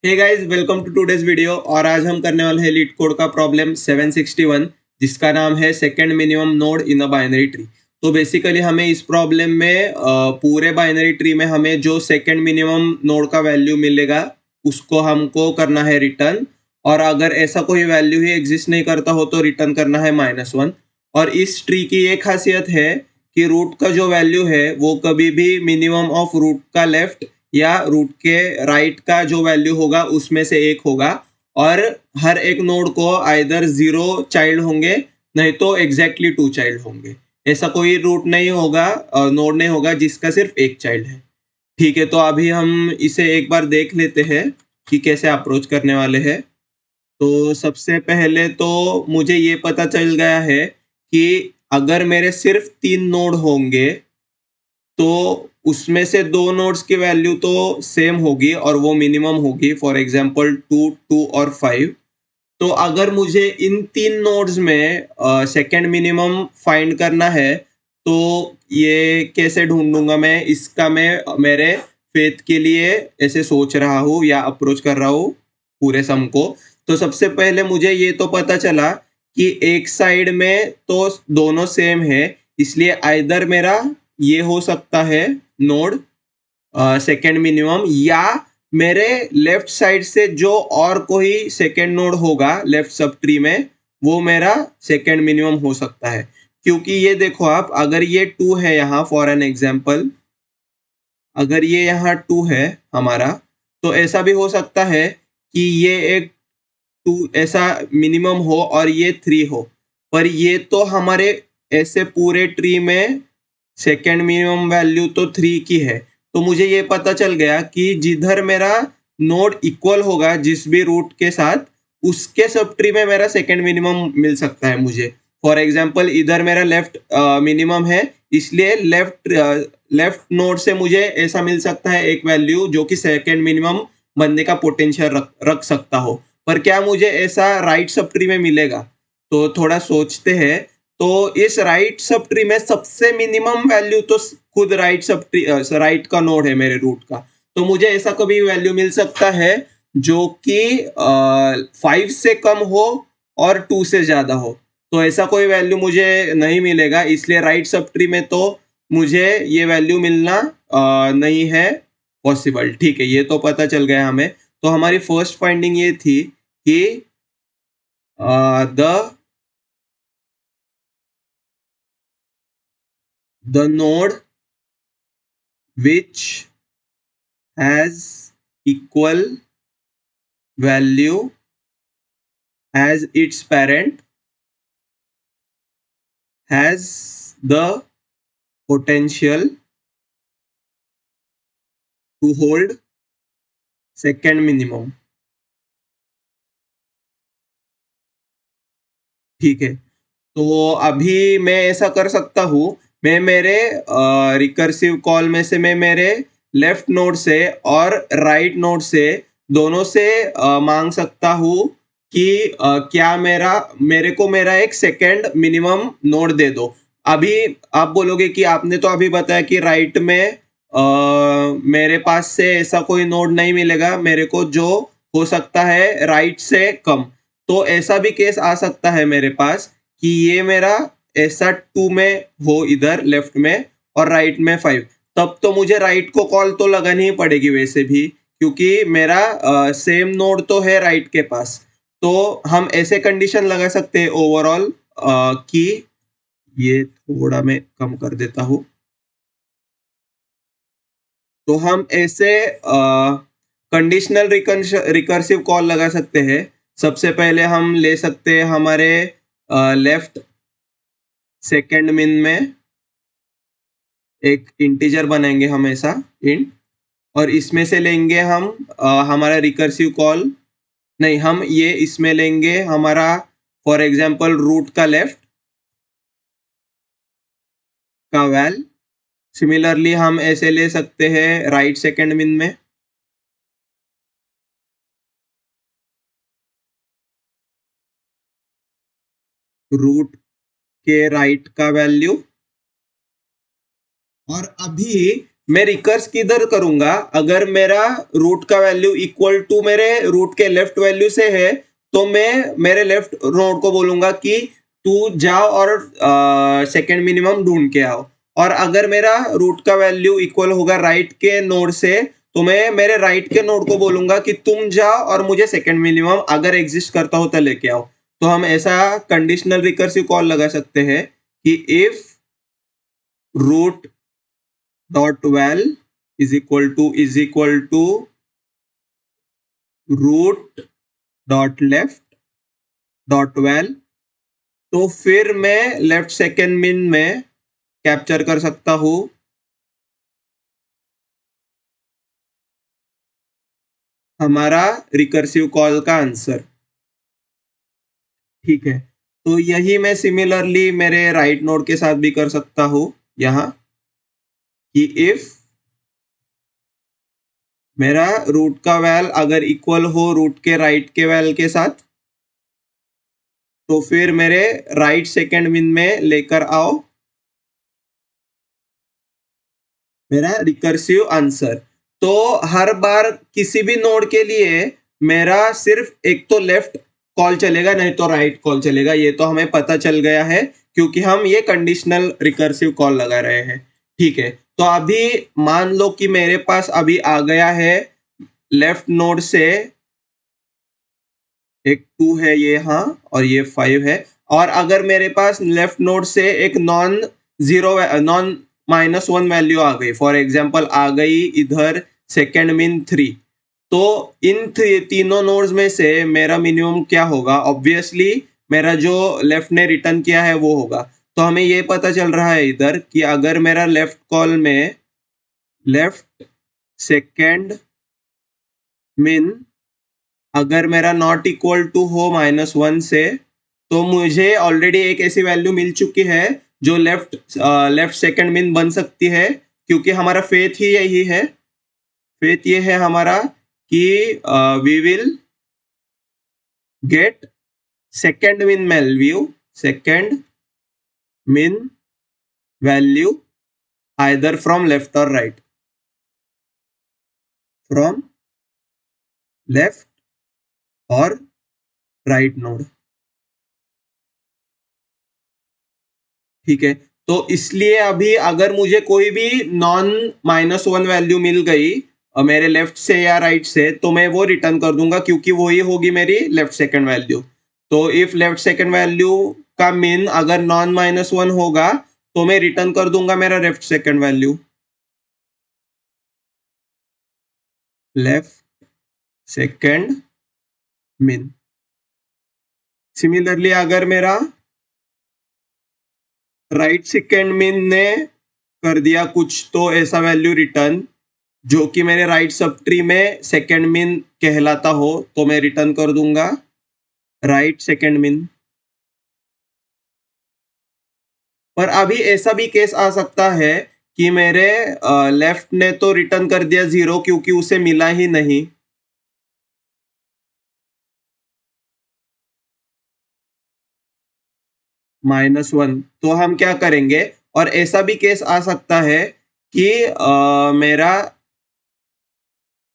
Hey guys, welcome to today's video. और आज हम करने वाले हैं लीड कोड का प्रॉब्लम 761, जिसका नाम है second minimum node in a binary tree. तो बेसिकली हमें इस प्रॉब्लम में पूरे बाइनरी ट्री में हमें जो सेकंड मिनिमम नोड का वैल्यू मिलेगा उसको हमको करना है रिटर्न। और अगर ऐसा कोई वैल्यू ही एग्जिस्ट नहीं करता हो तो रिटर्न करना है -1। और इस ट्री की एक खासियत है कि रूट का जो वैल्यू है वो कभी भी मिनिमम ऑफ रूट का लेफ्ट या रूट के राइट का जो वैल्यू होगा उसमें से एक होगा। और हर एक नोड को आइदर 0 चाइल्ड होंगे, नहीं तो एग्जैक्टली 2 चाइल्ड होंगे। ऐसा कोई रूट नहीं होगा, नोड नहीं होगा जिसका सिर्फ एक चाइल्ड है। ठीक है, तो अभी हम इसे एक बार देख लेते हैं कि कैसे अप्रोच करने वाले हैं। तो सबसे पहले तो मुझे ये पता चल गया है कि अगर मेरे सिर्फ 3 नोड होंगे तो उसमें से 2 नोड्स की वैल्यू तो सेम होगी और वो मिनिमम होगी, फॉर एग्जांपल 2, 2 और 5। तो अगर मुझे इन 3 नोड्स में सेकंड मिनिमम फाइंड करना है तो ये कैसे ढूंढूंगा मैं इसका? मैं मेरे फेथ के लिए ऐसे सोच रहा हूँ या अप्रोच कर रहा हूँ पूरे सम को। तो सबसे पहले मुझे ये तो पता चला कि एक साइड में तो दोनों सेम है, इसलिए आइदर मेरा ये हो सकता है नोड सेकेंड मिनिमम, या मेरे लेफ्ट साइड से जो और कोई सेकेंड नोड होगा लेफ्ट सब ट्री में वो मेरा सेकेंड मिनिमम हो सकता है। क्योंकि ये देखो आप, अगर ये 2 है यहाँ फॉर एन एग्जांपल, अगर ये यहाँ 2 है हमारा, तो ऐसा भी हो सकता है कि ये एक 2 ऐसा मिनिमम हो और ये 3 हो। पर ये तो हमारे ऐसे पूरे ट्री में सेकेंड मिनिमम वैल्यू तो 3 की है। तो मुझे ये पता चल गया कि जिधर मेरा नोड इक्वल होगा जिस भी रूट के साथ, उसके सब ट्री में मेरा सेकेंड मिनिमम मिल सकता है मुझे। फॉर एग्जांपल इधर मेरा लेफ्ट मिनिमम है, इसलिए लेफ्ट नोड से मुझे ऐसा मिल सकता है एक वैल्यू जो कि सेकेंड मिनिमम बनने का पोटेंशियल रख सकता हो। पर क्या मुझे ऐसा राइट सब ट्री में मिलेगा? तो थोड़ा सोचते हैं। तो इस राइट सब ट्री में सबसे मिनिमम वैल्यू तो खुद राइट सब ट्री राइट का नोड है मेरे रूट का। तो मुझे ऐसा कभी वैल्यू मिल सकता है जो कि 5 से कम हो और 2 से ज्यादा हो। तो ऐसा कोई वैल्यू मुझे नहीं मिलेगा, इसलिए राइट सब ट्री में तो मुझे ये वैल्यू मिलना नहीं है पॉसिबल। ठीक है, ये तो पता चल गया हमें। तो हमारी फर्स्ट फाइंडिंग ये थी कि the node which has equal value as its parent has the potential to hold second minimum। ठीक है, तो अभी मैं ऐसा कर सकता हूँ, मैं मेरे रिकर्सिव कॉल में से मैं मेरे लेफ्ट नोड से और राइट नोड से दोनों से मांग सकता हूँ कि क्या मेरे को मेरा एक सेकेंड मिनिमम नोड दे दो। अभी आप बोलोगे कि आपने तो अभी बताया कि राइट में मेरे पास से ऐसा कोई नोड नहीं मिलेगा मेरे को जो हो सकता है राइट से कम। तो ऐसा भी केस आ सकता है मेरे पास कि ये मेरा ऐसा 2 में हो इधर लेफ्ट में और राइट में 5। तब तो मुझे राइट को कॉल तो लगानी ही पड़ेगी वैसे भी, क्योंकि मेरा सेम नोड तो है राइट के पास। तो हम ऐसे कंडीशन लगा सकते हैं ओवरऑल कि ये थोड़ा मैं कम कर देता हूँ। तो हम ऐसे कंडीशनल रिकर्सिव कॉल लगा सकते हैं। सबसे पहले हम ले सकते हैं हमारे लेफ्ट सेकेंड मिन में एक इंटीजर बनाएंगे हमेशा इंट, और इसमें से लेंगे हम हमारा रिकर्सिव कॉल। नहीं, हम ये इसमें लेंगे हमारा फॉर एग्जांपल रूट का लेफ्ट का वैल। सिमिलरली हम ऐसे ले सकते हैं राइट सेकेंड मिन में रूट के राइट का वैल्यू। और अभी मैं रिकर्स किधर करूंगा? अगर मेरा रूट का वैल्यू इक्वल टू मेरे रूट के लेफ्ट वैल्यू से है तो मैं मेरे लेफ्ट नोड को बोलूंगा कि तू जाओ और सेकंड मिनिमम ढूंढ के आओ। और अगर मेरा रूट का वैल्यू इक्वल होगा राइट के नोड से तो मैं मेरे राइट के नोड को बोलूंगा कि तुम जाओ और मुझे सेकंड मिनिमम अगर एग्जिस्ट करता हो तो लेके आओ। तो हम ऐसा कंडीशनल रिकर्सिव कॉल लगा सकते हैं कि if root dot val is equal to root dot left dot val, तो फिर मैं लेफ्ट सेकेंड मिन में कैप्चर कर सकता हूं हमारा रिकर्सिव कॉल का आंसर। ठीक है, तो यही मैं सिमिलरली मेरे राइट नोड के साथ भी कर सकता हूं यहां कि इफ मेरा रूट का वैल अगर इक्वल हो रूट के राइट के वैल के साथ तो फिर मेरे राइट सेकेंड मिन में लेकर आओ मेरा रिकर्सिव आंसर। तो हर बार किसी भी नोड के लिए मेरा सिर्फ एक तो लेफ्ट कॉल चलेगा नहीं तो राइट कॉल चलेगा, ये तो हमें पता चल गया है क्योंकि हम ये कंडीशनल रिकर्सिव कॉल लगा रहे हैं। ठीक है, तो अभी मान लो कि मेरे पास अभी आ गया है लेफ्ट नोड से एक 2 है ये, हाँ, और ये 5 है। और अगर मेरे पास लेफ्ट नोड से एक नॉन -1 वैल्यू आ गई, फॉर एग्जांपल आ गई इधर सेकेंड मिन 3, तो इन तीनों नोड्स में से मेरा मिनिमम क्या होगा? ऑब्वियसली मेरा जो लेफ्ट ने रिटर्न किया है वो होगा। तो हमें ये पता चल रहा है इधर कि अगर मेरा लेफ्ट कॉल में लेफ्ट सेकेंड मिन अगर मेरा नॉट इक्वल टू हो -1 से, तो मुझे ऑलरेडी एक ऐसी वैल्यू मिल चुकी है जो लेफ्ट सेकेंड मिन बन सकती है, क्योंकि हमारा फेथ ही यही है। फेथ ये है हमारा कि वी विल गेट सेकेंड मिन वैल्यू आइदर फ्रॉम लेफ्ट और राइट, फ्रॉम लेफ्ट और राइट नोड। ठीक है, तो इसलिए अभी अगर मुझे कोई भी नॉन -1 वैल्यू मिल गई मेरे लेफ्ट से या राइट से, तो मैं वो रिटर्न कर दूंगा क्योंकि वो ही होगी मेरी लेफ्ट सेकंड वैल्यू। तो इफ लेफ्ट सेकंड वैल्यू का मीन अगर नॉन -1 होगा तो मैं रिटर्न कर दूंगा मेरा left second value, left second mean. Similarly अगर मेरा राइट सेकेंड मिन ने कर दिया कुछ तो ऐसा वैल्यू रिटर्न जो कि मेरे राइट सब ट्री में सेकेंड मिन कहलाता हो, तो मैं रिटर्न कर दूंगा राइट सेकेंड मिन। पर अभी ऐसा भी केस आ सकता है कि मेरे लेफ्ट ने तो रिटर्न कर दिया 0 क्योंकि उसे मिला ही नहीं। -1, तो हम क्या करेंगे? और ऐसा भी केस आ सकता है कि मेरा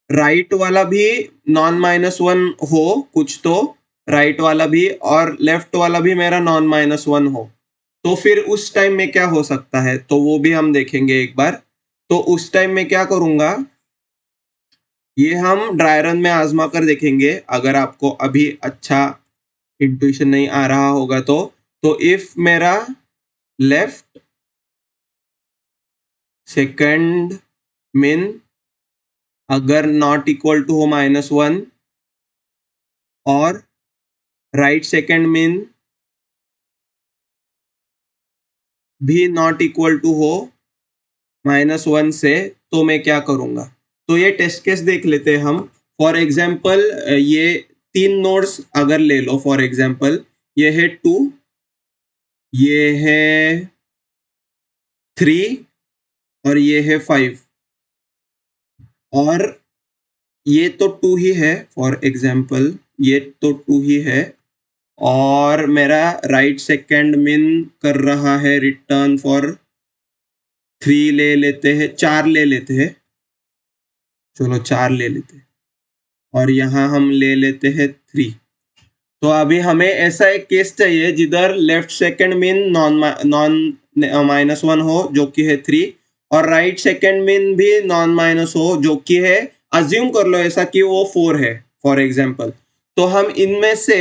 राइट वाला भी नॉन -1 हो कुछ तो, राइट वाला भी और लेफ्ट वाला भी मेरा नॉन -1 हो, तो फिर उस टाइम में क्या हो सकता है तो वो भी हम देखेंगे एक बार। तो उस टाइम में क्या करूंगा ये हम ड्राई रन में आजमा कर देखेंगे, अगर आपको अभी अच्छा इंट्यूशन नहीं आ रहा होगा तो इफ मेरा लेफ्ट सेकंड मिन अगर नॉट इक्वल टू हो -1 और राइट सेकेंड मिन भी नॉट इक्वल टू हो -1 से, तो मैं क्या करूंगा? तो ये टेस्ट केस देख लेते हैं हम। फॉर एग्जाम्पल ये 3 नोड्स अगर ले लो, फॉर एग्जाम्पल ये है 2, ये है 3 और ये है 5, और ये तो 2 ही है, फॉर एग्जाम्पल ये तो 2 ही है, और मेरा राइट सेकेंड मिन कर रहा है रिटर्न फॉर 3 ले लेते हैं, 4 ले लेते हैं, चलो 4 ले लेते हैं, और यहाँ हम ले लेते हैं 3। तो अभी हमें ऐसा एक केस चाहिए जिधर लेफ्ट सेकंड मीन नॉन -1 हो जो कि है 3, और राइट सेकंड मीन भी नॉन माइनस हो जो कि है, अज्यूम कर लो ऐसा कि वो 4 है फॉर एग्जांपल। तो हम इनमें से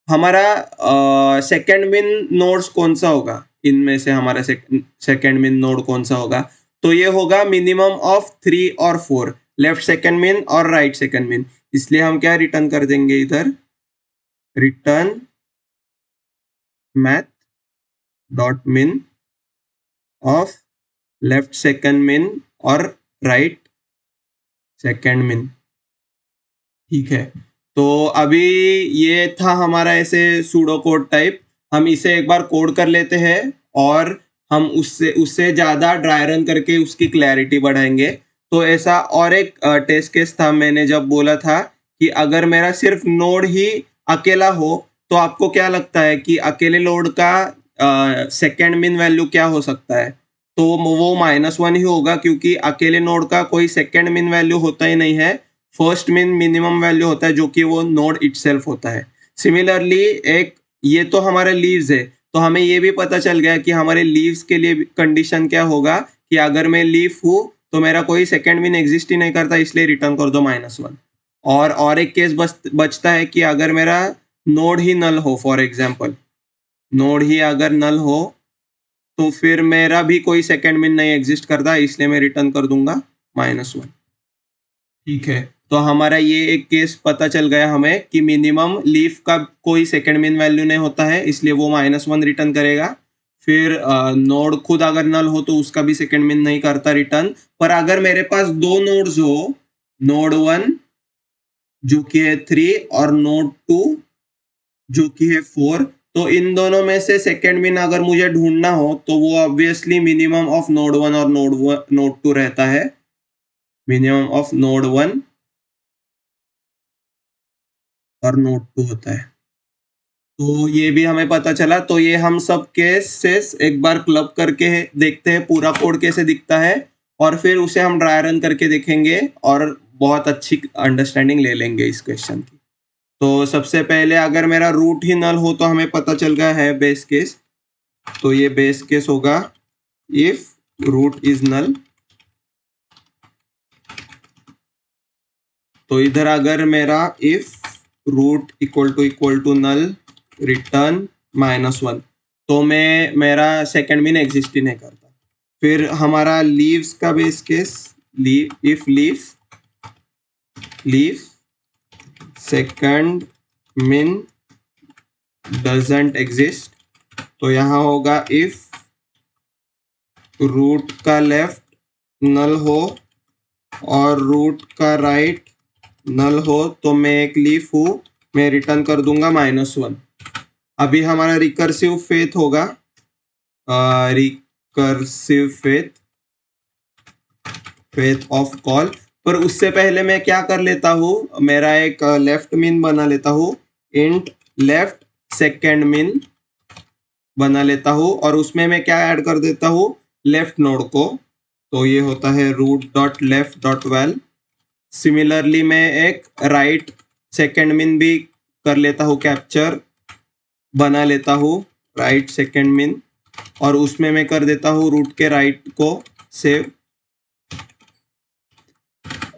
हमारा सेकंड मीन नोड्स कौन सा होगा, इनमें से हमारा सेकंड मीन नोड कौन सा होगा, तो ये होगा मिनिमम ऑफ 3 और 4, लेफ्ट सेकंड मीन और राइट सेकंड मीन। इसलिए हम क्या रिटर्न कर देंगे इधर, रिटर्न मैथ डॉट मिन ऑफ लेफ्ट सेकंड मिन और राइट सेकंड मिन। ठीक है, तो अभी ये था हमारा ऐसे सूडो कोड टाइप। हम इसे एक बार कोड कर लेते हैं और हम उससे उससे ज़्यादा ड्राई रन करके उसकी क्लैरिटी बढ़ाएंगे। तो ऐसा और एक टेस्ट केस था, मैंने जब बोला था कि अगर मेरा सिर्फ नोड ही अकेला हो तो आपको क्या लगता है कि अकेले नोड का सेकेंड मिन वैल्यू क्या हो सकता है, तो वो -1 ही होगा क्योंकि अकेले नोड का कोई सेकेंड मिन वैल्यू होता ही नहीं है, फर्स्ट मिन मिनिमम वैल्यू होता है जो कि वो नोड इटसेल्फ होता है। सिमिलरली एक ये तो हमारे लीव्स है, तो हमें ये भी पता चल गया कि हमारे लीव्स के लिए कंडीशन क्या होगा कि अगर मैं लीफ हूँ तो मेरा कोई सेकेंड मिन एग्जिस्ट ही नहीं करता, इसलिए रिटर्न कर दो -1। और एक केस बचता है कि अगर मेरा नोड ही नल हो, फॉर एग्जाम्पल नोड ही अगर नल हो तो फिर मेरा भी कोई सेकेंड मिन नहीं एग्जिस्ट करता, इसलिए मैं रिटर्न कर दूंगा -1। ठीक है, तो हमारा ये एक केस पता चल गया हमें कि मिनिमम लीफ का कोई सेकेंड मिन वैल्यू नहीं होता है, इसलिए वो -1 रिटर्न करेगा। फिर नोड खुद अगर नल हो तो उसका भी सेकेंड मिन नहीं करता रिटर्न। पर अगर मेरे पास दो नोड्स हो, नोड 1 जो कि है 3 और नोड 2 जो कि है 4, तो इन दोनों में से सेकेंड मिन अगर मुझे ढूंढना हो तो वो ऑब्वियसली मिनिमम ऑफ नोड 1 और नोड 2 रहता है, मिनिमम ऑफ नोड 1 और नोड 2 होता है। तो ये भी हमें पता चला। तो ये हम सब केसेस एक बार क्लब करके देखते हैं पूरा कोड कैसे दिखता है, और फिर उसे हम ड्राई रन करके देखेंगे और बहुत अच्छी अंडरस्टैंडिंग ले लेंगे इस क्वेश्चन की। तो सबसे पहले अगर मेरा रूट ही नल हो तो हमें पता चल गया है बेस केस। तो ये बेस केस होगा इफ रूट इज नल। तो इधर अगर मेरा if root equal to null return -1, तो मेरा सेकेंड मिन एग्जिस्ट ही नहीं करता। फिर हमारा लीव्स का base case, if leave second मिन डजंट एग्जिस्ट, तो यहाँ होगा इफ रूट का लेफ्ट नल हो और रूट का राइट नल हो तो मैं एक लीफ हूँ, मैं रिटर्न कर दूंगा -1। अभी हमारा रिकर्सिव फेथ होगा, रिकर्सिव फेथ ऑफ कॉल। पर उससे पहले मैं क्या कर लेता हूँ, मेरा एक लेफ्ट मिन बना लेता हूँ, इंट लेफ्ट सेकेंड मिन बना लेता हूँ, और उसमें मैं क्या ऐड कर देता हूँ, लेफ्ट नोड को। तो ये होता है root dot left dot val. Similarly मैं एक राइट सेकेंड मिन भी कर लेता हूँ, कैप्चर बना लेता हूँ राइट सेकेंड मिन, और उसमें मैं कर देता हूँ रूट के राइट को सेव।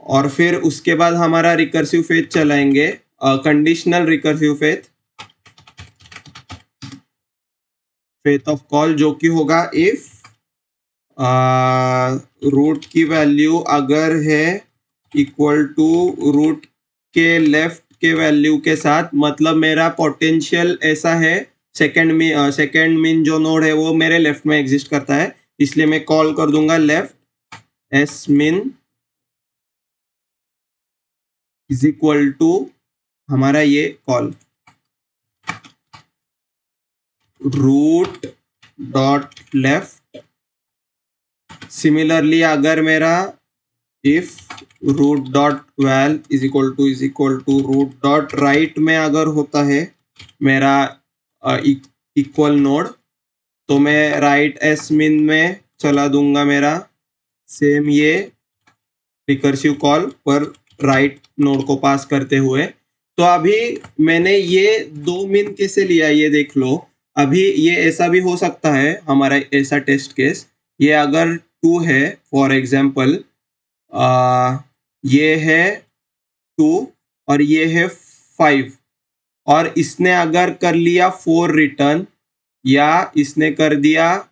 और फिर उसके बाद हमारा रिकर्सिव फेथ चलाएंगे, conditional recursive faith of call, जो कि होगा इफ रूट की वैल्यू अगर है इक्वल टू रूट के लेफ्ट के वैल्यू के साथ, मतलब मेरा पोटेंशियल ऐसा है सेकेंड मिन जो नोड है वो मेरे लेफ्ट में एग्जिस्ट करता है, इसलिए मैं कॉल कर दूंगा left s min is equal to हमारा ये call root dot left. Similarly अगर मेरा if root dot val is equal to root dot right में अगर होता है मेरा इक्वल नोड, तो मैं राइट एस मिन में चला दूंगा मेरा सेम ये रिकर्सिव कॉल पर राइट नोड को पास करते हुए। तो अभी मैंने ये 2 min कैसे लिया ये देख लो। अभी ये ऐसा भी हो सकता है हमारा ऐसा टेस्ट केस, ये अगर 2 है फॉर एग्जाम्पल, ये है 2 और ये है 5, और इसने अगर कर लिया 4 रिटर्न या इसने कर दिया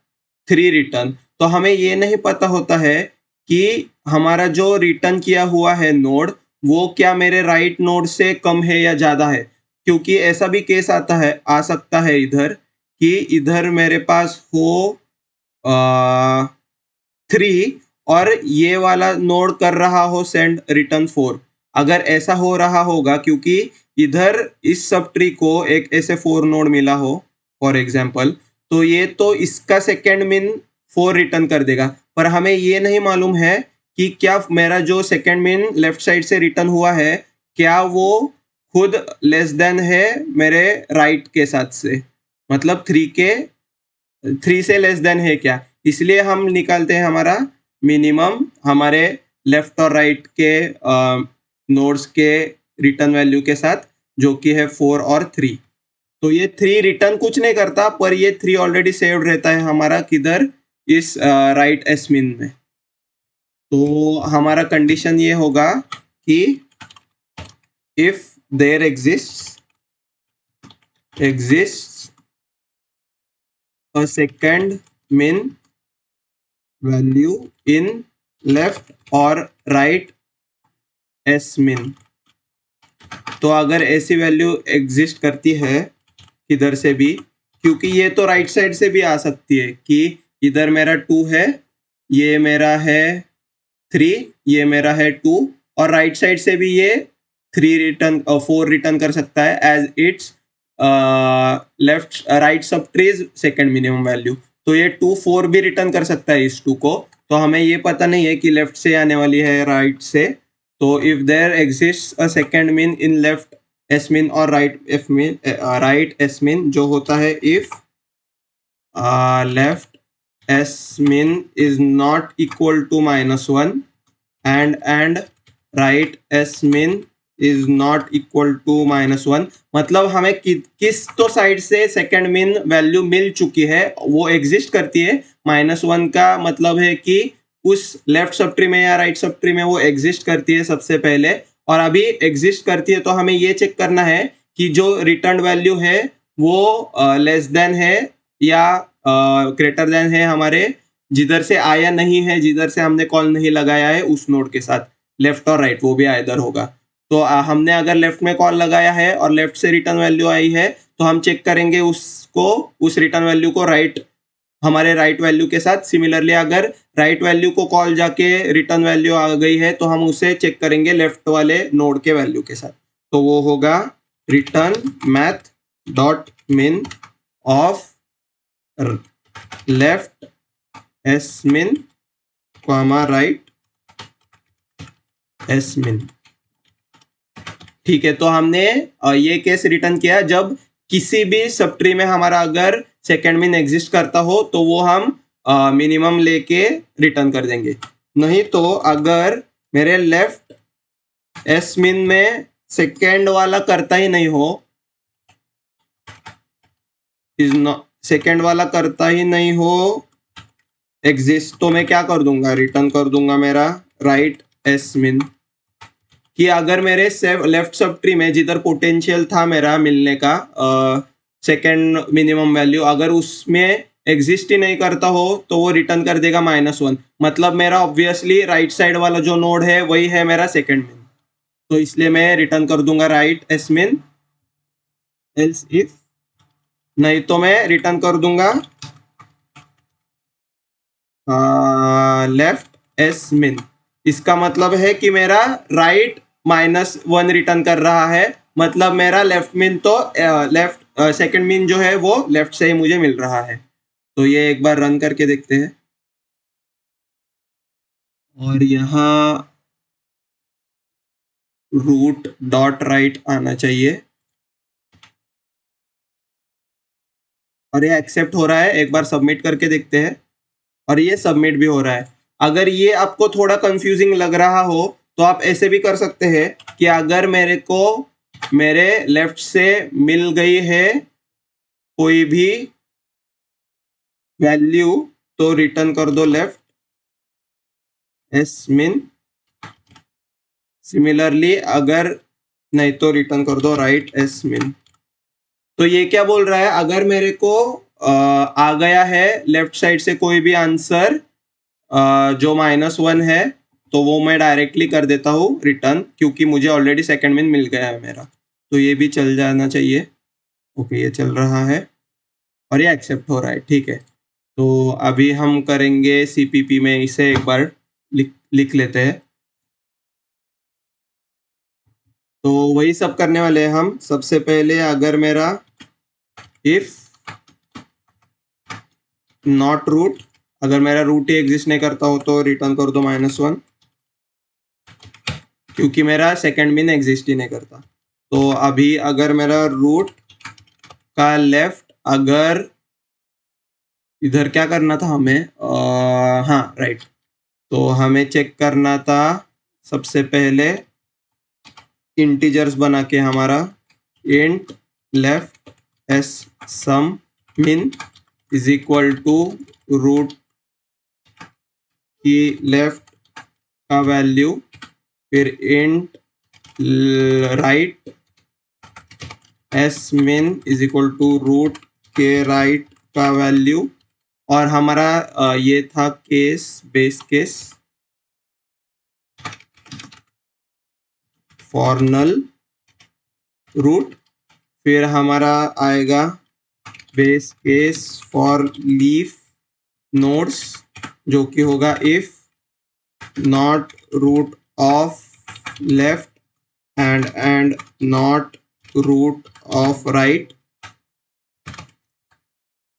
3 रिटर्न, तो हमें ये नहीं पता होता है कि हमारा जो रिटर्न किया हुआ है नोड वो क्या मेरे राइट नोड से कम है या ज़्यादा है। क्योंकि ऐसा भी केस आ सकता है इधर कि इधर मेरे पास हो 3 और ये वाला नोड कर रहा हो सेंड रिटर्न 4। अगर ऐसा हो रहा होगा क्योंकि इधर इस सब ट्री को एक ऐसे 4 नोड मिला हो फॉर एग्जाम्पल, तो ये तो इसका सेकेंड मिन 4 रिटर्न कर देगा, पर हमें ये नहीं मालूम है कि क्या मेरा जो सेकेंड मिन लेफ्ट साइड से रिटर्न हुआ है क्या वो खुद लेस देन है मेरे राइट के साथ से, मतलब 3 से लेस देन है क्या। इसलिए हम निकालते हैं हमारा मिनिमम हमारे लेफ्ट और राइट के नोड्स के रिटर्न वैल्यू के साथ, जो कि है 4 और 3। तो ये 3 रिटर्न कुछ नहीं करता, पर ये 3 ऑलरेडी सेव्ड रहता है हमारा किधर, इस राइट एसमिन में। तो हमारा कंडीशन ये होगा कि if there exist a second min value in left or right s min, तो अगर ऐसी वैल्यू एग्जिस्ट करती है किधर से भी, क्योंकि ये तो राइट साइड से भी आ सकती है कि इधर मेरा 2 है, ये मेरा है 3, ये मेरा है 2, और राइट साइड से भी ये 3 रिटर्न 4 रिटर्न कर सकता है एज इट्स लेफ्ट राइट सब ट्रीज सेकेंड मिनिमम वैल्यू। तो ये 2 4 भी रिटर्न कर सकता है इस 2 को। तो हमें ये पता नहीं है कि लेफ्ट से आने वाली है राइट से। तो if there exist a second min in left s मिन और राइट एस मिन, जो होता है if left s min is not equal to -1 and right s min is not equal to -1, मतलब हमें किस तो साइड से सेकेंड मिन वैल्यू मिल चुकी है, वो एग्जिस्ट करती है। -1 का मतलब है कि उस लेफ्ट सब ट्री में या राइट सब ट्री में वो एग्जिस्ट करती है सबसे पहले, और अभी एग्जिस्ट करती है। तो हमें ये चेक करना है कि जो रिटर्न वैल्यू है वो लेस देन है या ग्रेटर देन है हमारे जिधर से आया नहीं है, जिधर से हमने कॉल नहीं लगाया है उस नोड के साथ, लेफ्ट और राइट वो भी आइदर होगा। तो हमने अगर लेफ्ट में कॉल लगाया है और लेफ्ट से रिटर्न वैल्यू आई है, तो हम चेक करेंगे उसको, उस रिटर्न वैल्यू को राइट हमारे राइट वैल्यू के साथ। सिमिलरली अगर राइट वैल्यू को कॉल जाके रिटर्न वैल्यू आ गई है, तो हम उसे चेक करेंगे लेफ्ट वाले नोड के वैल्यू के साथ। तो वो होगा रिटर्न मैथ डॉट मिन ऑफ लेफ्ट एस मिन कॉमा राइट एस मिन। ठीक है, तो हमने ये केस रिटर्न किया जब किसी भी सब ट्री में हमारा अगर सेकेंड मिन एग्जिस्ट करता हो, तो वो हम मिनिमम लेके रिटर्न कर देंगे। नहीं तो अगर मेरे लेफ्ट एस मिन में सेकेंड वाला करता ही नहीं हो, सेकेंड वाला करता ही नहीं हो एग्जिस्ट, तो मैं क्या कर दूंगा, रिटर्न कर दूंगा मेरा राइट एस मिन। कि अगर मेरे लेफ्ट सब ट्री में जिधर पोटेंशियल था मेरा मिलने का सेकेंड मिनिमम वैल्यू, अगर उसमें एग्जिस्ट ही नहीं करता हो, तो वो रिटर्न कर देगा -1, मतलब मेरा ऑब्वियसली राइट साइड वाला जो नोड है वही है मेरा सेकेंड मिन। तो इसलिए मैं रिटर्न कर दूंगा राइट एस मिन, एल्स इफ, नहीं तो मैं रिटर्न कर दूंगा लेफ्ट एस मिन। इसका मतलब है कि मेरा राइट -1 रिटर्न कर रहा है, मतलब मेरा लेफ्ट मिन तो लेफ्ट सेकेंड मिन जो है वो लेफ्ट से ही मुझे मिल रहा है। तो ये एक बार रन करके देखते हैं, और यहाँ रूट डॉट राइट आना चाहिए, और ये एक्सेप्ट हो रहा है। एक बार सबमिट करके देखते हैं। और ये सबमिट भी हो रहा है। अगर ये आपको थोड़ा कंफ्यूजिंग लग रहा हो तो आप ऐसे भी कर सकते हैं कि अगर मेरे को मेरे लेफ्ट से मिल गई है कोई भी वैल्यू तो रिटर्न कर दो लेफ्ट एस मिन। सिमिलरली अगर नहीं तो रिटर्न कर दो राइट एस मिन। तो ये क्या बोल रहा है, अगर मेरे को आ गया है लेफ्ट साइड से कोई भी आंसर जो -1 है तो वो मैं डायरेक्टली कर देता हूँ रिटर्न, क्योंकि मुझे ऑलरेडी सेकंड मिन मिल गया है मेरा। तो ये भी चल जाना चाहिए। ओके, ये चल रहा है और ये एक्सेप्ट हो रहा है, ठीक है। तो अभी हम करेंगे सीपीपी में इसे एक बार लिख लेते हैं। तो वही सब करने वाले हैं हम। सबसे पहले अगर मेरा इफ नॉट रूट, अगर मेरा रूट ही एग्जिस्ट नहीं करता हो तो रिटर्न कर दो -1, क्योंकि मेरा सेकंड मिन एग्जिस्ट ही नहीं करता। तो अभी अगर मेरा रूट का लेफ्ट, अगर इधर क्या करना था हमें, हाँ राइट, तो हमें चेक करना था सबसे पहले इंटीजर्स बना के हमारा int left s sum min is equal to root की लेफ्ट का वैल्यू, फिर int right s min is equal to root के राइट का वैल्यू। और हमारा ये था case, base case for null root. फिर हमारा आएगा base case for leaf nodes, जो कि होगा if not root of left and not root of right.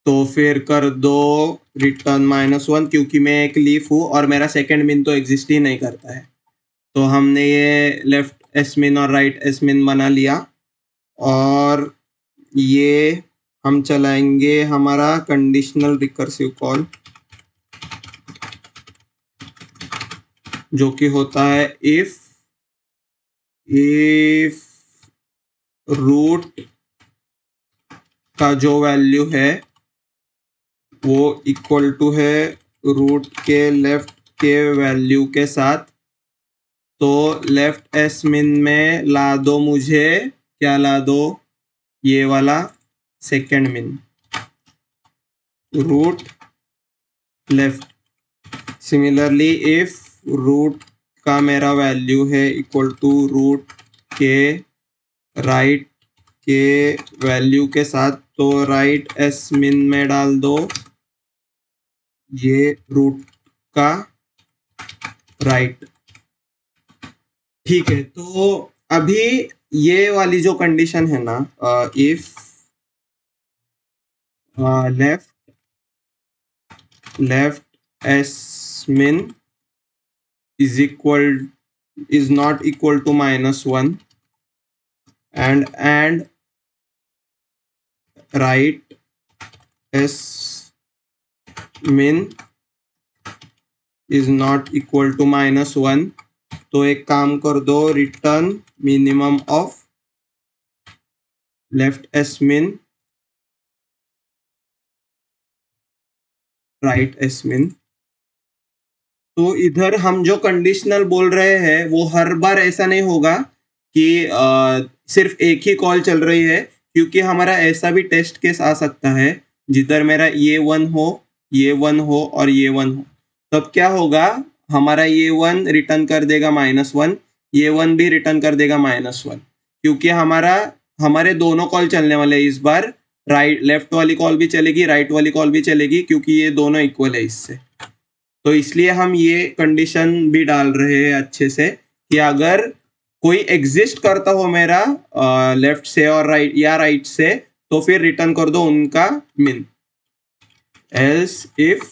तो फिर कर दो रिटर्न -1, क्योंकि मैं एक लीफ हूँ और मेरा सेकंड मिन तो एग्जिस्ट ही नहीं करता है। तो हमने ये लेफ्ट एस मिन और राइट एस मिन बना लिया और ये हम चलाएंगे हमारा कंडीशनल रिकर्सिव कॉल, जो कि होता है इफ रूट का जो वैल्यू है वो इक्वल टू है रूट के लेफ्ट के वैल्यू के साथ, तो लेफ्ट एस मिन में ला दो मुझे, क्या ला दो, ये वाला second min root left. Similarly if root का मेरा वैल्यू है इक्वल टू रूट के राइट के वैल्यू के साथ, तो राइट एस मिन में डाल दो ये रूट का राइट। ठीक है, तो अभी ये वाली जो कंडीशन है ना, इफ लेफ्ट एस मिन is not equal to -1 and right s min is not equal to -1, तो एक काम कर दो, return minimum of left s मिन राइट एस मिन। तो इधर हम जो कंडीशनल बोल रहे हैं वो हर बार ऐसा नहीं होगा कि सिर्फ एक ही कॉल चल रही है, क्योंकि हमारा ऐसा भी टेस्ट केस आ सकता है जिधर मेरा ये 1 हो, ये 1 हो और ये 1 हो। तब क्या होगा, हमारा ये 1 रिटर्न कर देगा -1, ये 1 भी रिटर्न कर देगा -1, क्योंकि हमारे दोनों कॉल चलने वाले इस बार। राइट लेफ्ट वाली कॉल भी चलेगी, राइट वाली कॉल भी चलेगी, क्योंकि ये दोनों इक्वल है इससे। तो इसलिए हम ये कंडीशन भी डाल रहे हैं अच्छे से कि अगर कोई एग्जिस्ट करता हो मेरा लेफ्ट से और राइट या राइट से, तो फिर रिटर्न कर दो उनका मिन। एल्स इफ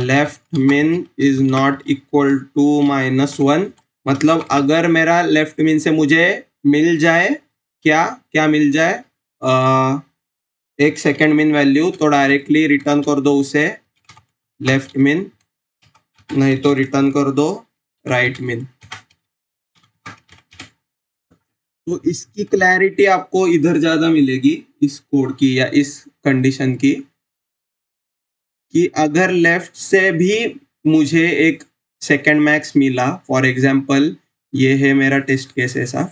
लेफ्ट मिन इज नॉट इक्वल टू -1, मतलब अगर मेरा लेफ्ट मिन से मुझे मिल जाए, क्या मिल जाए, एक सेकेंड मिन वैल्यू, तो डायरेक्टली रिटर्न कर दो उसे लेफ्ट मिन, नहीं तो रिटर्न कर दो राइट मिन। तो इसकी क्लैरिटी आपको इधर ज्यादा मिलेगी इस कोड की या इस कंडीशन की, कि अगर लेफ्ट से भी मुझे एक सेकंड मैक्स मिला, फॉर एग्जांपल ये है मेरा टेस्ट केस ऐसा,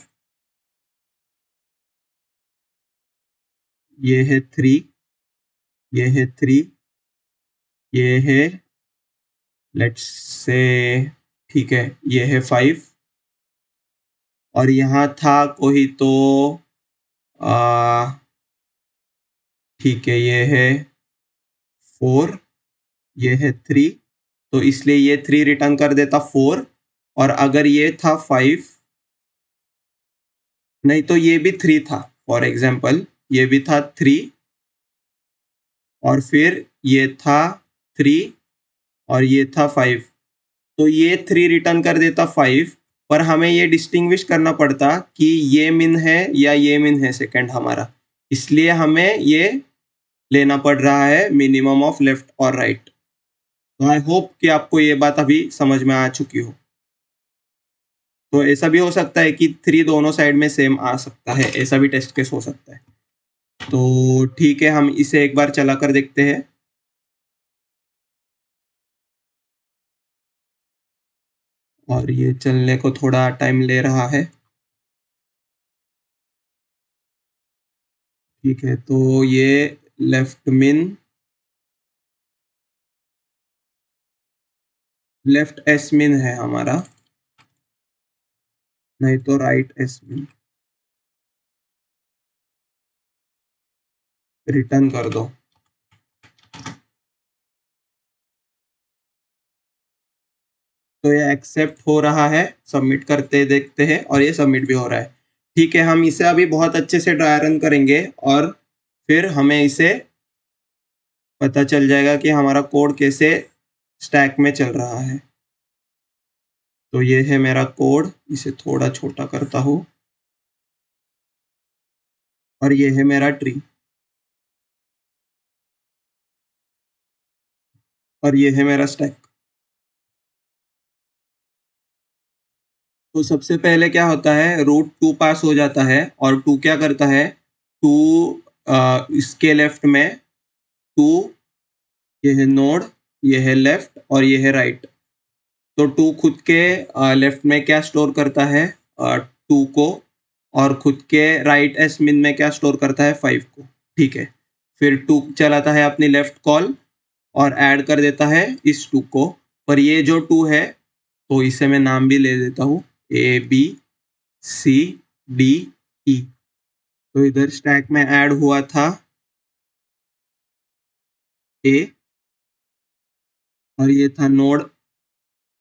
ये है 3, ये है 3, ये है लेट्स से, ठीक है, ये है 5, और यहाँ था कोई तो ठीक है, ये है 4, ये है 3, तो इसलिए ये 3 रिटर्न कर देता 4, और अगर ये था 5, नहीं तो ये भी 3 था, फॉर एग्जांपल ये भी था 3, और फिर ये था 3, और ये था 5, तो ये 3 रिटर्न कर देता 5, पर हमें ये डिस्टिंग्विश करना पड़ता कि ये मिन है या ये मिन है सेकंड हमारा, इसलिए हमें ये लेना पड़ रहा है मिनिमम ऑफ लेफ्ट और राइट। तो आई होप कि आपको ये बात अभी समझ में आ चुकी हो। तो ऐसा भी हो सकता है कि 3 दोनों साइड में सेम आ सकता है, ऐसा भी टेस्ट केस हो सकता है। तो ठीक है, हम इसे एक बार चला कर देखते हैं। और ये चलने को थोड़ा टाइम ले रहा है। ठीक है, तो ये लेफ्ट मिन, लेफ्ट एस मिन है हमारा, नहीं तो राइट एस मिन, रिटर्न कर दो। तो ये एक्सेप्ट हो रहा है, सबमिट करते देखते हैं, और ये सबमिट भी हो रहा है। ठीक है, हम इसे अभी बहुत अच्छे से ड्राई रन करेंगे और फिर हमें इसे पता चल जाएगा कि हमारा कोड कैसे स्टैक में चल रहा है। तो ये है मेरा कोड, इसे थोड़ा छोटा करता हूँ, और ये है मेरा ट्री, और ये है मेरा स्टैक। तो सबसे पहले क्या होता है, रूट 2 पास हो जाता है, और 2 क्या करता है, 2 इसके लेफ्ट में 2, ये है नोड, ये है लेफ्ट और ये है राइट। तो 2 खुद के लेफ्ट में क्या स्टोर करता है, 2 को, और खुद के राइट एस मिन में क्या स्टोर करता है, 5 को। ठीक है, फिर 2 चलाता है अपनी लेफ्ट कॉल और ऐड कर देता है इस 2 को, पर ये जो 2 है, तो इसे मैं नाम भी ले देता हूँ, ए बी सी डी ई। तो इधर स्टैक में ऐड हुआ था ए, और ये था नोड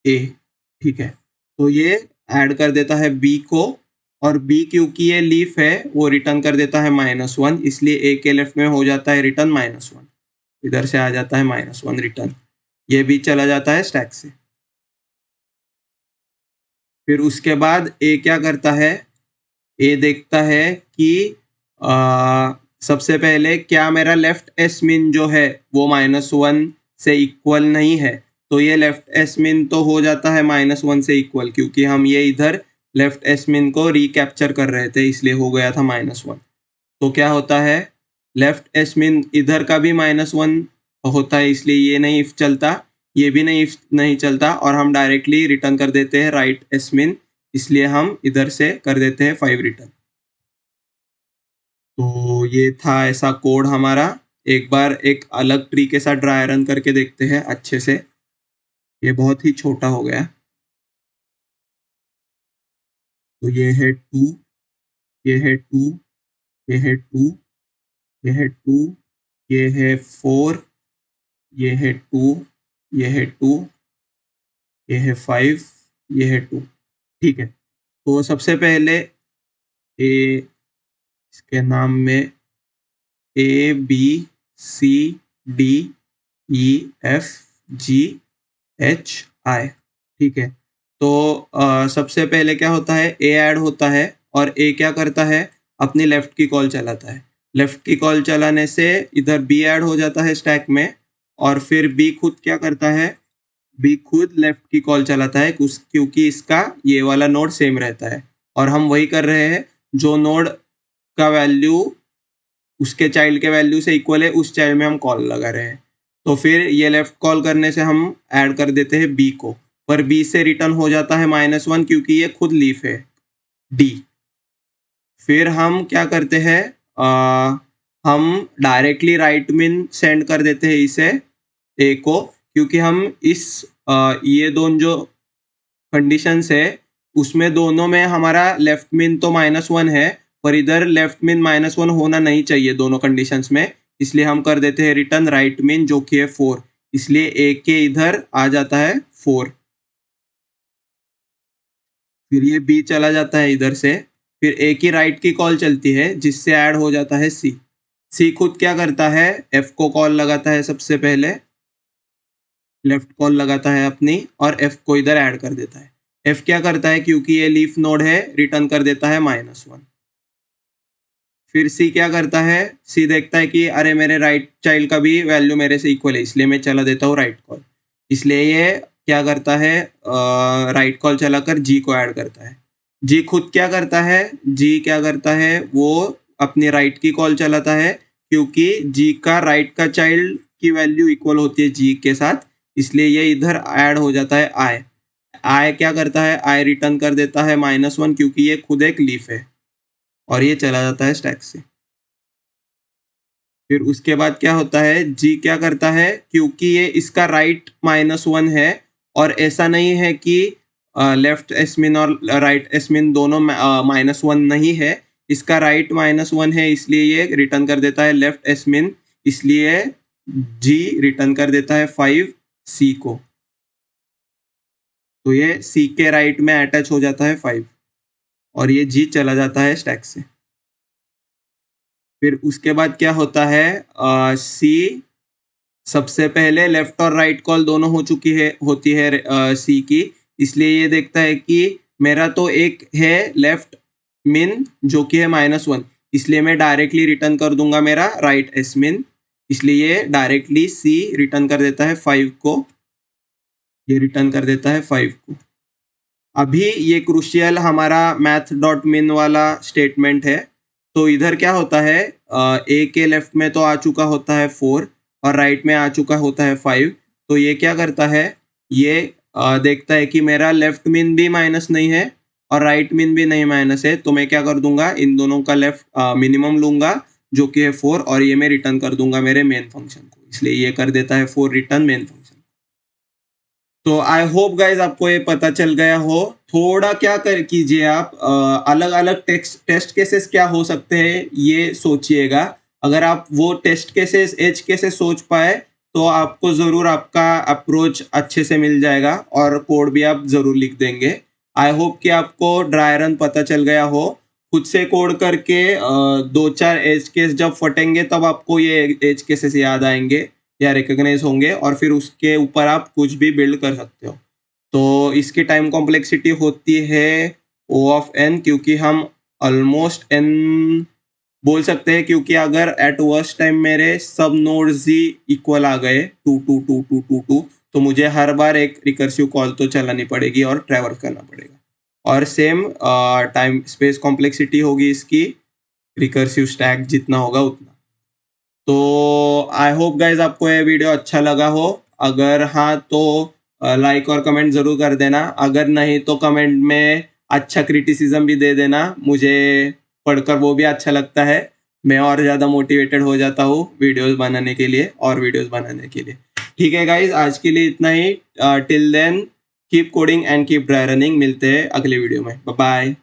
ए। ठीक है, तो ये ऐड कर देता है बी को, और बी क्योंकि ये लीफ है वो रिटर्न कर देता है -1, इसलिए ए के लेफ्ट में हो जाता है रिटर्न -1, इधर से आ जाता है -1 रिटर्न, ये भी चला जाता है स्टैक से। फिर उसके बाद ए क्या करता है, ए देखता है कि सबसे पहले क्या मेरा लेफ्ट एस मिन जो है वो -1 से इक्वल नहीं है, तो ये लेफ्ट एस मिन तो हो जाता है -1 से इक्वल, क्योंकि हम ये इधर लेफ्ट एस मिन को रिकैप्चर कर रहे थे, इसलिए हो गया था -1। तो क्या होता है, लेफ्ट एस मिन इधर का भी -1 होता है, इसलिए ये नहीं इफ चलता, ये भी नहीं इफ नहीं चलता, और हम डायरेक्टली रिटर्न कर देते हैं राइट एस मिन, इसलिए हम इधर से कर देते हैं 5 रिटर्न। तो ये था ऐसा कोड हमारा। एक बार एक अलग ट्री के साथ ड्राई रन करके देखते हैं अच्छे से। ये बहुत ही छोटा हो गया। तो ये है 2, ये है 2, ये है 2, ये है 2, ये है 4, ये है 2, ये है 2, ये है 5, ये है 2। ठीक है, तो सबसे पहले ए, इसके नाम में A B C D E F G H I. ठीक है, तो सबसे पहले क्या होता है, ए ऐड होता है, और ए क्या करता है, अपनी लेफ्ट की कॉल चलाता है। लेफ्ट की कॉल चलाने से इधर बी ऐड हो जाता है स्टैक में, और फिर बी खुद क्या करता है, बी खुद लेफ्ट की कॉल चलाता है क्योंकि इसका ये वाला नोड सेम रहता है और हम वही कर रहे हैं, जो नोड का वैल्यू उसके चाइल्ड के वैल्यू से इक्वल है उस चाइल्ड में हम कॉल लगा रहे हैं। तो फिर ये लेफ्ट कॉल करने से हम ऐड कर देते हैं बी को, पर बी से रिटर्न हो जाता है -1 क्योंकि ये खुद लीफ है डी। फिर हम क्या करते हैं, हम डायरेक्टली राइट मिन सेंड कर देते हैं इसे ए को, क्योंकि हम इस ये दोनों जो कंडीशंस है उसमें दोनों में हमारा लेफ्ट मिन तो -1 है, पर इधर लेफ्ट मिन -1 होना नहीं चाहिए दोनों कंडीशंस में, इसलिए हम कर देते हैं रिटर्न राइट मिन जो कि है 4, इसलिए ए के इधर आ जाता है 4। फिर ये बी चला जाता है इधर से, फिर ए की राइट की कॉल चलती है जिससे ऐड हो जाता है सी। सी खुद क्या करता है, एफ को कॉल लगाता है, सबसे पहले लेफ्ट कॉल लगाता है अपनी और एफ को इधर ऐड कर देता है। एफ क्या करता है, क्योंकि ये लीफ नोड है, रिटर्न कर देता है -1। फिर सी क्या करता है, सी देखता है कि अरे मेरे राइट चाइल्ड का भी वैल्यू मेरे से इक्वल है, इसलिए मैं चला देता हूँ राइट कॉल, इसलिए ये क्या करता है, राइट कॉल चलाकर जी को ऐड करता है। जी खुद क्या करता है, जी क्या करता है, वो अपनी राइट की कॉल चलाता है क्योंकि जी का राइट का चाइल्ड की वैल्यू इक्वल होती है जी के साथ, इसलिए ये इधर ऐड हो जाता है आई। आई क्या करता है, आई रिटर्न कर देता है -1 क्योंकि ये खुद एक लीफ है और ये चला जाता है स्टैक से। फिर उसके बाद क्या होता है, जी क्या करता है, क्योंकि ये इसका राइट -1 है और ऐसा नहीं है कि लेफ्ट एसमिन और राइट एसमिन दोनों -1 नहीं है, इसका राइट -1 है, इसलिए ये रिटर्न कर देता है लेफ्ट एसमिन, इसलिए जी रिटर्न कर देता है 5 सी को, तो ये सी के राइट में अटैच हो जाता है 5 और ये जी चला जाता है स्टैक से। फिर उसके बाद क्या होता है, सी सबसे पहले लेफ्ट और राइट कॉल दोनों होती है सी की, इसलिए ये देखता है कि मेरा तो एक है लेफ्ट मिन जो कि है -1, इसलिए मैं डायरेक्टली रिटर्न कर दूंगा मेरा राइट एस मिन, इसलिए डायरेक्टली सी रिटर्न कर देता है 5 को, ये रिटर्न कर देता है 5 को। अभी ये क्रूशियल हमारा math.min वाला स्टेटमेंट है। तो इधर क्या होता है, ए के लेफ्ट में तो आ चुका होता है 4 और राइट में आ चुका होता है 5, तो ये क्या करता है, ये देखता है कि मेरा लेफ्ट मिन भी माइनस नहीं है और राइट मिन भी नहीं माइनस है, तो मैं क्या कर दूंगा, इन दोनों का लेफ्ट मिनिमम लूंगा जो कि है 4 और ये मैं रिटर्न कर दूंगा मेरे मेन फंक्शन को, इसलिए ये कर देता है 4 रिटर्न मेन फंक्शन। तो आई होप गाइज आपको ये पता चल गया हो। थोड़ा क्या कर कीजिए आप, अलग अलग टेस्ट केसेस क्या हो सकते हैं ये सोचिएगा। अगर आप वो टेस्ट केसेस एज केसेस सोच पाए तो आपको ज़रूर आपका अप्रोच अच्छे से मिल जाएगा और कोड भी आप ज़रूर लिख देंगे। आई होप कि आपको ड्राई रन पता चल गया हो। खुद से कोड करके 2-4 एज केस जब फटेंगे तब आपको ये एज केसेस याद आएंगे या रिकॉग्नाइज होंगे और फिर उसके ऊपर आप कुछ भी बिल्ड कर सकते हो। तो इसकी टाइम कॉम्प्लेक्सिटी होती है O ऑफ n, क्योंकि हम ऑलमोस्ट n बोल सकते हैं, क्योंकि अगर एट वर्स्ट टाइम मेरे सब नोड्स ही इक्वल आ गए 2 2 2 2 2 2, तो मुझे हर बार एक रिकर्सिव कॉल तो चलानी पड़ेगी और ट्रैवर्स करना पड़ेगा। और सेम टाइम स्पेस कॉम्प्लेक्सिटी होगी इसकी, रिकर्सिव स्टैक जितना होगा उतना। तो आई होप गाइज आपको ये वीडियो अच्छा लगा हो। अगर हाँ तो लाइक और कमेंट ज़रूर कर देना, अगर नहीं तो कमेंट में अच्छा क्रिटिसिज्म भी दे देना, मुझे पढ़कर वो भी अच्छा लगता है, मैं और ज़्यादा मोटिवेटेड हो जाता हूँ वीडियोस बनाने के लिए और वीडियोस बनाने के लिए। ठीक है गाइज, आज के लिए इतना ही। Till then keep coding and keep dry running. मिलते हैं अगले वीडियो में, बाय बाय।